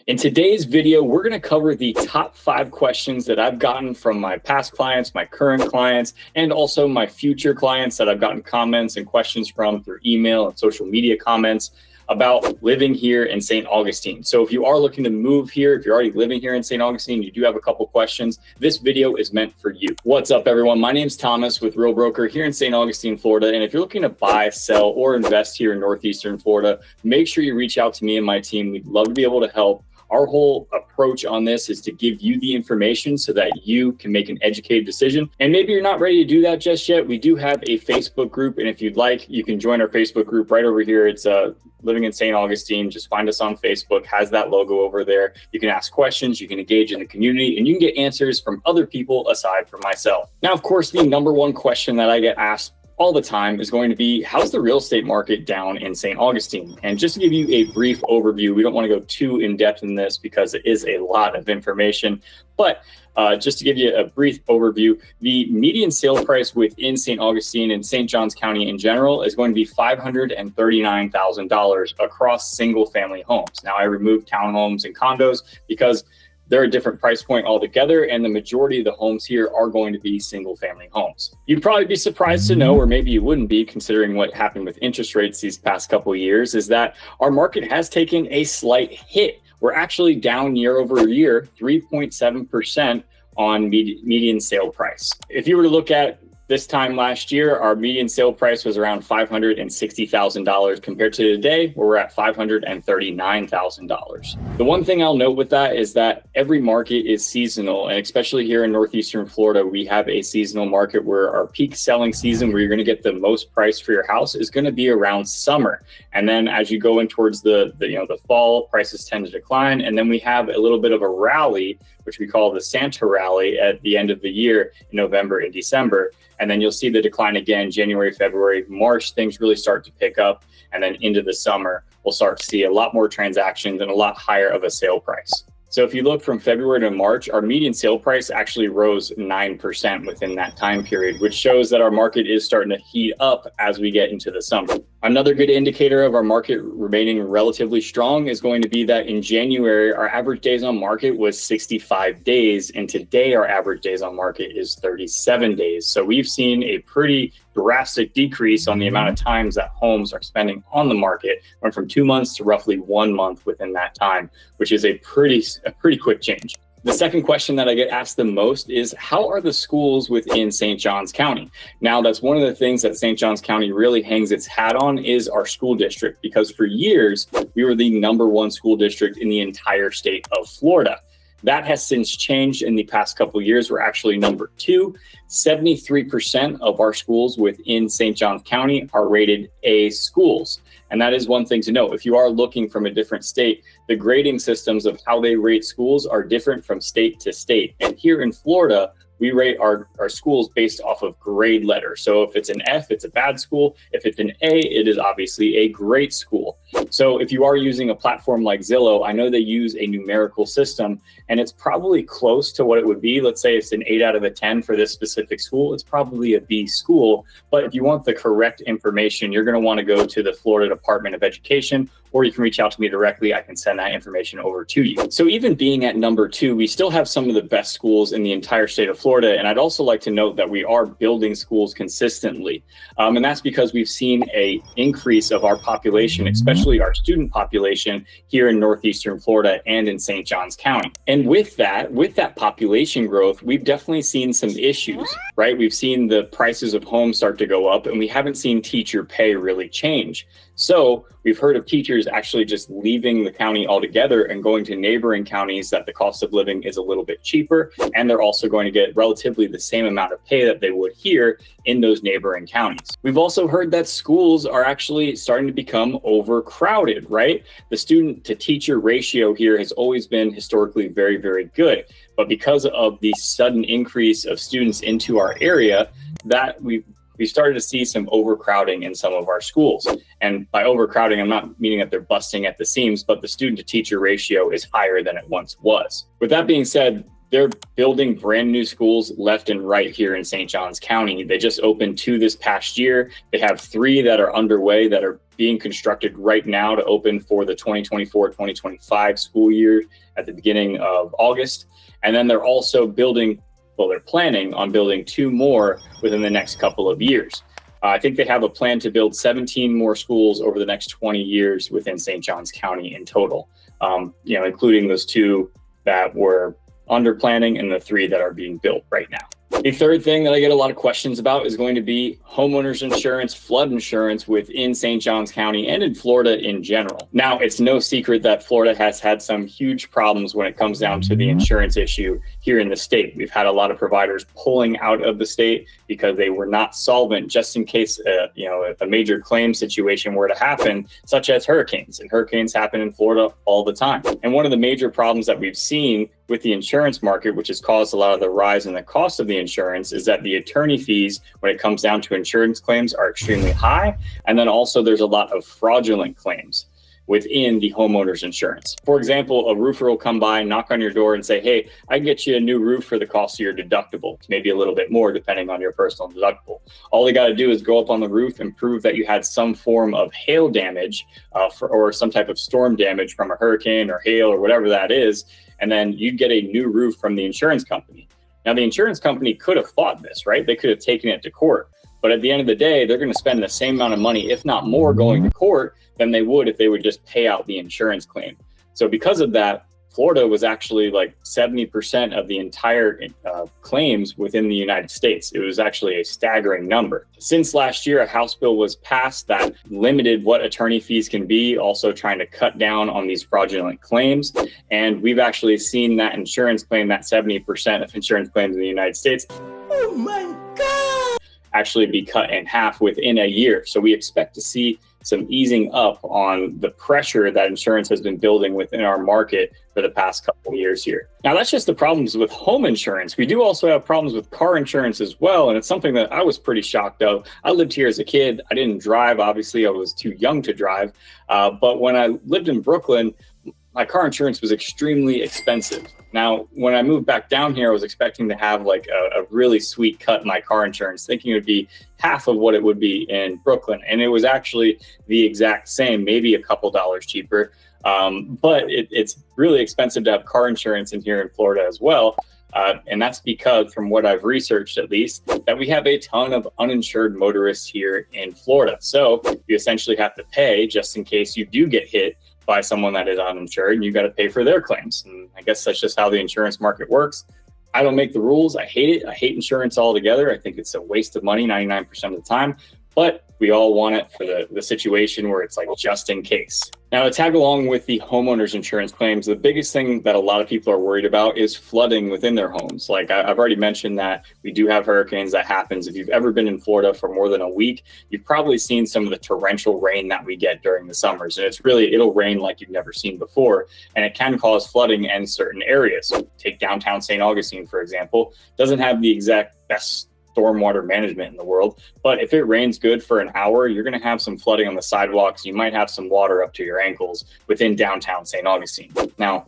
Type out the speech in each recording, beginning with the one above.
In today's video, we're going to cover the top 5 questions that I've gotten from my past clients, my current clients, and also my future clients that I've gotten comments and questions from through email and social media comments about living here in St. Augustine. So if you are looking to move here, if you're already living here in St. Augustine, you do have a couple questions, this video is meant for you. What's up, everyone? My name's Thomas with Real Broker here in St. Augustine, Florida. And if you're looking to buy, sell, or invest here in Northeastern Florida, make sure you reach out to me and my team. We'd love to be able to help. Our whole approach on this is to give you the information so that you can make an educated decision. And maybe you're not ready to do that just yet. We do have a Facebook group. And if you'd like, you can join our Facebook group right over here. It's Living in St. Augustine. Just find us on Facebook, has that logo over there. You can ask questions, you can engage in the community, and you can get answers from other people aside from myself. Now, of course, the number one question that I get asked all the time is going to be, how's the real estate market down in St. Augustine? And just to give you a brief overview, we don't want to go too in depth in this because it is a lot of information, but just to give you a brief overview, the median sale price within St. Augustine and St. Johns County in general is going to be $539,000 across single family homes. Now, I removed townhomes and condos because they're a different price point altogether, and the majority of the homes here are going to be single family homes. You'd probably be surprised to know, or maybe you wouldn't be considering what happened with interest rates these past couple of years, is that our market has taken a slight hit. We're actually down year over year, 3.7% on median sale price. If you were to look at this time last year, our median sale price was around $560,000 compared to today, where we're at $539,000. The one thing I'll note with that is that every market is seasonal, and especially here in Northeastern Florida, we have a seasonal market where our peak selling season, where you're going to get the most price for your house, is going to be around summer. And then as you go in towards the fall, prices tend to decline, and then we have a little bit of a rally, which we call the Santa rally, at the end of the year in November and December. And then you'll see the decline again, January, February, March, things really start to pick up. And then into the summer, we'll start to see a lot more transactions and a lot higher of a sale price. So if you look from February to March, our median sale price actually rose 9% within that time period, which shows that our market is starting to heat up as we get into the summer. Another good indicator of our market remaining relatively strong is going to be that in January, our average days on market was 65 days. And today our average days on market is 37 days. So we've seen a pretty drastic decrease on the amount of times that homes are spending on the market, went from 2 months to roughly 1 month within that time, which is a pretty quick change. The second question that I get asked the most is, how are the schools within St. Johns County? Now, that's one of the things that St. Johns County really hangs its hat on, is our school district, because for years, we were the #1 school district in the entire state of Florida. That has since changed in the past couple of years. We're actually #2. 73% of our schools within St. Johns County are rated A schools. And that is one thing to know. If you are looking from a different state, the grading systems of how they rate schools are different from state to state. And here in Florida, we rate our schools based off of grade letter. So if it's an F, it's a bad school. If it's an A, it is obviously a great school. So if you are using a platform like Zillow, I know they use a numerical system, and it's probably close to what it would be. Let's say it's an 8 out of a 10 for this specific school. It's probably a B school. But if you want the correct information, you're going to want to go to the Florida Department of Education, or you can reach out to me directly. I can send that information over to you. So even being at #2, we still have some of the best schools in the entire state of Florida. And I'd also like to note that we are building schools consistently. And that's because we've seen an increase of our population, especially our student population here in Northeastern Florida and in St. Johns County. And with that population growth, we've definitely seen some issues, right? We've seen the prices of homes start to go up, and we haven't seen teacher pay really change. So we've heard of teachers actually just leaving the county altogether and going to neighboring counties that the cost of living is a little bit cheaper, and they're also going to get relatively the same amount of pay that they would here in those neighboring counties. We've also heard that schools are actually starting to become overcrowded, right? The student to teacher ratio here has always been historically very, very good. But because of the sudden increase of students into our area, that we started to see some overcrowding in some of our schools. And by overcrowding, I'm not meaning that they're busting at the seams, but the student to teacher ratio is higher than it once was. With that being said, They're building brand new schools left and right here in St. Johns County. They just opened 2 this past year. They have 3 that are underway that are being constructed right now to open for the 2024-2025 school year at the beginning of August. And then they're also building, well, they're planning on building 2 more within the next couple of years. I think they have a plan to build 17 more schools over the next 20 years within St. Johns County in total, including those 2 that were under planning and the 3 that are being built right now. The third thing that I get a lot of questions about is going to be homeowners insurance, flood insurance within St. Johns County and in Florida in general. Now, it's no secret that Florida has had some huge problems when it comes down to the insurance issue here in the state. We've had a lot of providers pulling out of the state because they were not solvent just in case a major claim situation were to happen, such as hurricanes. And hurricanes happen in Florida all the time. And one of the major problems that we've seen with the insurance market, which has caused a lot of the rise in the cost of the insurance, is that the attorney fees when it comes down to insurance claims are extremely high. And then also there's a lot of fraudulent claims within the homeowner's insurance. For example, a roofer will come by, knock on your door and say, hey, I can get you a new roof for the cost of your deductible. Maybe a little bit more depending on your personal deductible. All they got to do is go up on the roof and prove that you had some form of hail damage or some type of storm damage from a hurricane or hail or whatever that is. And then you'd get a new roof from the insurance company. Now, the insurance company could have fought this, right? They could have taken it to court. But at the end of the day, they're going to spend the same amount of money, if not more, going to court than they would if they would just pay out the insurance claim. So because of that, Florida was actually like 70% of the entire claims within the United States. It was actually a staggering number. Since last year, a House bill was passed that limited what attorney fees can be, also trying to cut down on these fraudulent claims. And we've actually seen that insurance claim, that 70% of insurance claims in the United States, oh my God, actually be cut in half within a year. So we expect to see some easing up on the pressure that insurance has been building within our market for the past couple of years here. Now, that's just the problems with home insurance. We do also have problems with car insurance as well. And it's something that I was pretty shocked of. I lived here as a kid. I didn't drive. Obviously, I was too young to drive. But when I lived in Brooklyn, my car insurance was extremely expensive. Now, when I moved back down here, I was expecting to have like a really sweet cut in my car insurance, thinking it would be half of what it would be in Brooklyn. And it was actually the exact same, maybe a couple dollars cheaper. But it's really expensive to have car insurance in here in Florida as well. And that's because, from what I've researched at least, that we have a ton of uninsured motorists here in Florida. So you essentially have to pay just in case you do get hit by someone that is uninsured, and you got to pay for their claims. And I guess that's just how the insurance market works. I don't make the rules. I hate it. I hate insurance altogether. I think it's a waste of money 99% of the time, but we all want it for the situation where it's like just in case. Now, to tag along with the homeowners insurance claims, the biggest thing that a lot of people are worried about is flooding within their homes. Like I've already mentioned that we do have hurricanes that happens. If you've ever been in Florida for more than a week, you've probably seen some of the torrential rain that we get during the summers. And it'll rain like you've never seen before. And it can cause flooding in certain areas. Take downtown St. Augustine, for example. Doesn't have the exact best stormwater management in the world, but if it rains good for an hour, you're going to have some flooding on the sidewalks. You might have some water up to your ankles within downtown St. Augustine. Now,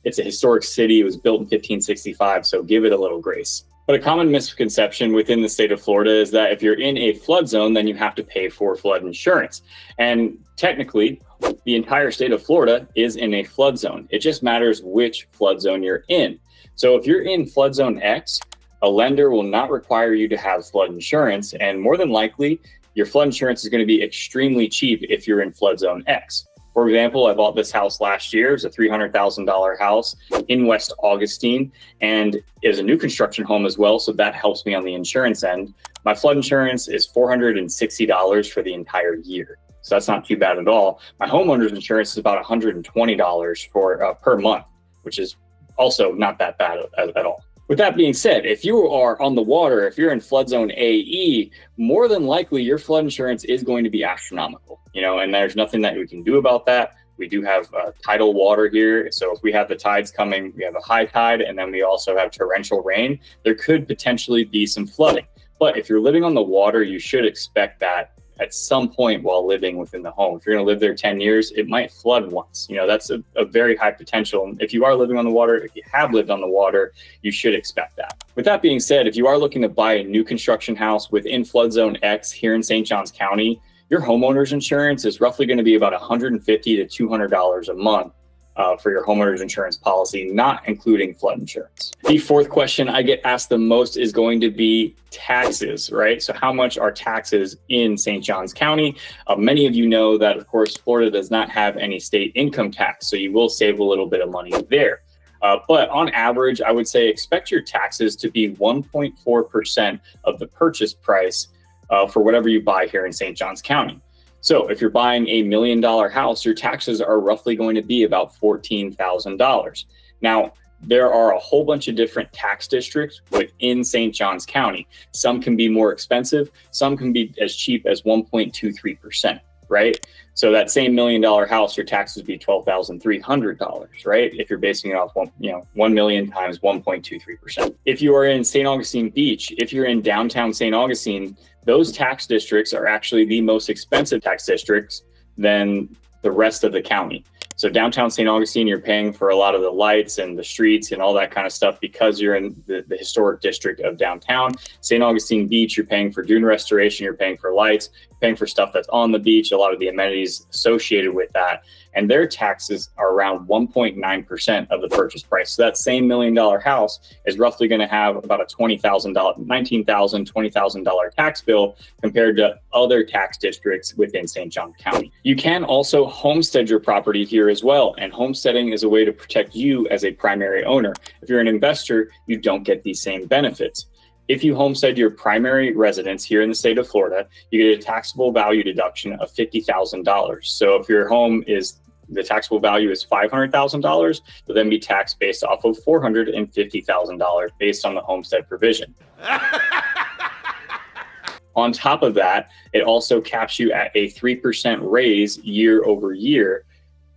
it's a historic city. It was built in 1565, so give it a little grace. But a common misconception within the state of Florida is that if you're in a flood zone, then you have to pay for flood insurance. And technically, the entire state of Florida is in a flood zone. It just matters which flood zone you're in. So if you're in flood zone X, a lender will not require you to have flood insurance, and more than likely, your flood insurance is going to be extremely cheap if you're in flood zone X. For example, I bought this house last year. It's a $300,000 house in West Augustine, and it is a new construction home as well, so that helps me on the insurance end. My flood insurance is $460 for the entire year, so that's not too bad at all. My homeowner's insurance is about $120 for per month, which is also not that bad at all. With that being said, if you are on the water, if you're in flood zone AE, more than likely your flood insurance is going to be astronomical, and there's nothing that we can do about that. We do have tidal water here. So if we have the tides coming, we have a high tide, and then we also have torrential rain, there could potentially be some flooding. But if you're living on the water, you should expect that at some point while living within the home. If you're going to live there 10 years, it might flood once. That's a very high potential. And if you are living on the water, if you have lived on the water, you should expect that. With that being said, if you are looking to buy a new construction house within flood zone X here in St. Johns County, your homeowner's insurance is roughly going to be about $150 to $200 a month for your homeowner's insurance policy, not including flood insurance. The fourth question I get asked the most is going to be taxes, right? So how much are taxes in St. Johns County? Many of you know that, of course, Florida does not have any state income tax, so you will save a little bit of money there. But on average, I would say expect your taxes to be 1.4% of the purchase price for whatever you buy here in St. Johns County. So if you're buying $1 million house, your taxes are roughly going to be about $14,000. Now, there are a whole bunch of different tax districts within St. Johns County. Some can be more expensive. Some can be as cheap as 1.23%, right? So that same $1 million house, your taxes would be $12,300, right? If you're basing it off 1 million times 1.23%. If you are in St. Augustine Beach, if you're in downtown St. Augustine, those tax districts are actually the most expensive tax districts than the rest of the county. So downtown St. Augustine, you're paying for a lot of the lights and the streets and all that kind of stuff because you're in the historic district of downtown. St. Augustine Beach, you're paying for dune restoration, you're paying for lights, paying for stuff that's on the beach, a lot of the amenities associated with that. And their taxes are around 1.9% of the purchase price. So that same $1 million house is roughly going to have about a $19,000, $20,000 tax bill compared to other tax districts within St. Johns County. You can also homestead your property here as well. And homesteading is a way to protect you as a primary owner. If you're an investor, you don't get these same benefits. If you homestead your primary residence here in the state of Florida, you get a taxable value deduction of $50,000. So if your home the taxable value is $500,000, you'll then be taxed based off of $450,000 based on the homestead provision. On top of that, it also caps you at a 3% raise year over year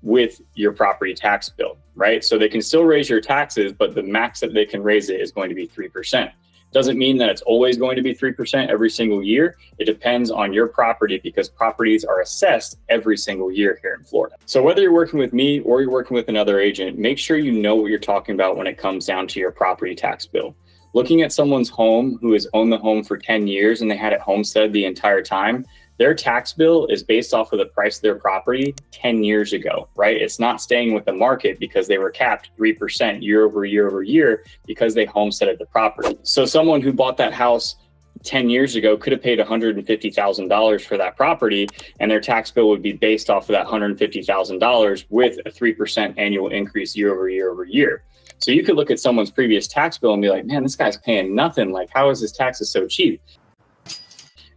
with your property tax bill, right? So they can still raise your taxes, but the max that they can raise it is going to be 3%. Doesn't mean that it's always going to be 3% every single year. It depends on your property because properties are assessed every single year here in Florida. So whether you're working with me or you're working with another agent, make sure you know what you're talking about when it comes down to your property tax bill. Looking at someone's home who has owned the home for 10 years and they had it homestead the entire time, their tax bill is based off of the price of their property 10 years ago, right? It's not staying with the market because they were capped 3% year over year over year because they homesteaded the property. So someone who bought that house 10 years ago could have paid $150,000 for that property, and their tax bill would be based off of that $150,000 with a 3% annual increase year over year over year. So you could look at someone's previous tax bill and be like, man, this guy's paying nothing. Like, how is his taxes so cheap?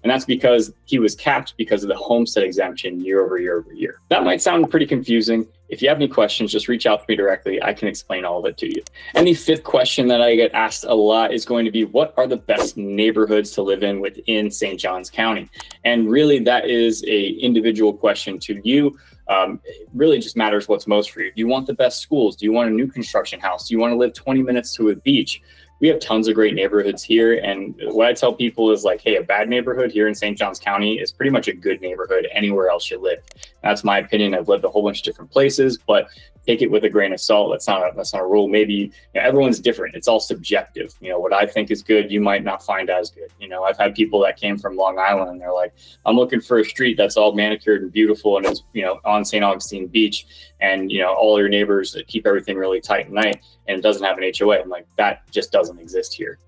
And that's because he was capped because of the homestead exemption year over year over year. That might sound pretty confusing. If you have any questions, just reach out to me directly. I can explain all of it to you. And the fifth question that I get asked a lot is going to be, what are the best neighborhoods to live in within St. Johns County? And really, that is a individual question to you. It really just matters what's most for you. Do you want the best schools? Do you want a new construction house? Do you want to live 20 minutes to a beach? We have tons of great neighborhoods here. And what I tell people is like, hey, a bad neighborhood here in St. Johns County is pretty much a good neighborhood anywhere else you live. That's my opinion. I've lived a whole bunch of different places, but take it with a grain of salt. That's not a rule. Maybe everyone's different. It's all subjective. What I think is good, you might not find as good. I've had people that came from Long Island and they're like, I'm looking for a street that's all manicured and beautiful and it's, on St. Augustine Beach and, all your neighbors keep everything really tight and nice and it doesn't have an HOA. I'm like, that just doesn't exist here.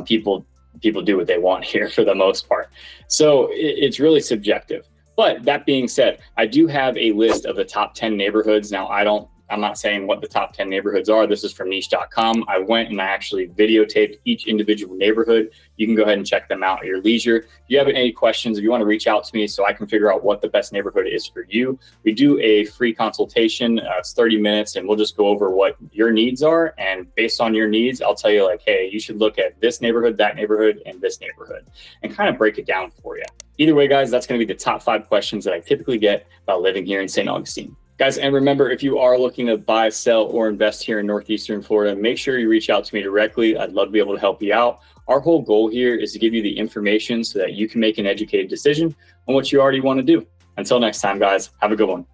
People do what they want here for the most part. So it's really subjective. But that being said, I do have a list of the top 10 neighborhoods. Now, I'm not saying what the top 10 neighborhoods are. This is from niche.com. I went and I actually videotaped each individual neighborhood. You can go ahead and check them out at your leisure. If you have any questions, if you want to reach out to me so I can figure out what the best neighborhood is for you, we do a free consultation. It's 30 minutes and we'll just go over what your needs are. And based on your needs, I'll tell you like, hey, you should look at this neighborhood, that neighborhood, and this neighborhood and kind of break it down for you. Either way, guys, that's going to be the top 5 questions that I typically get about living here in St. Augustine. Guys, and remember, if you are looking to buy, sell, or invest here in Northeastern Florida, make sure you reach out to me directly. I'd love to be able to help you out. Our whole goal here is to give you the information so that you can make an educated decision on what you already want to do. Until next time, guys, have a good one.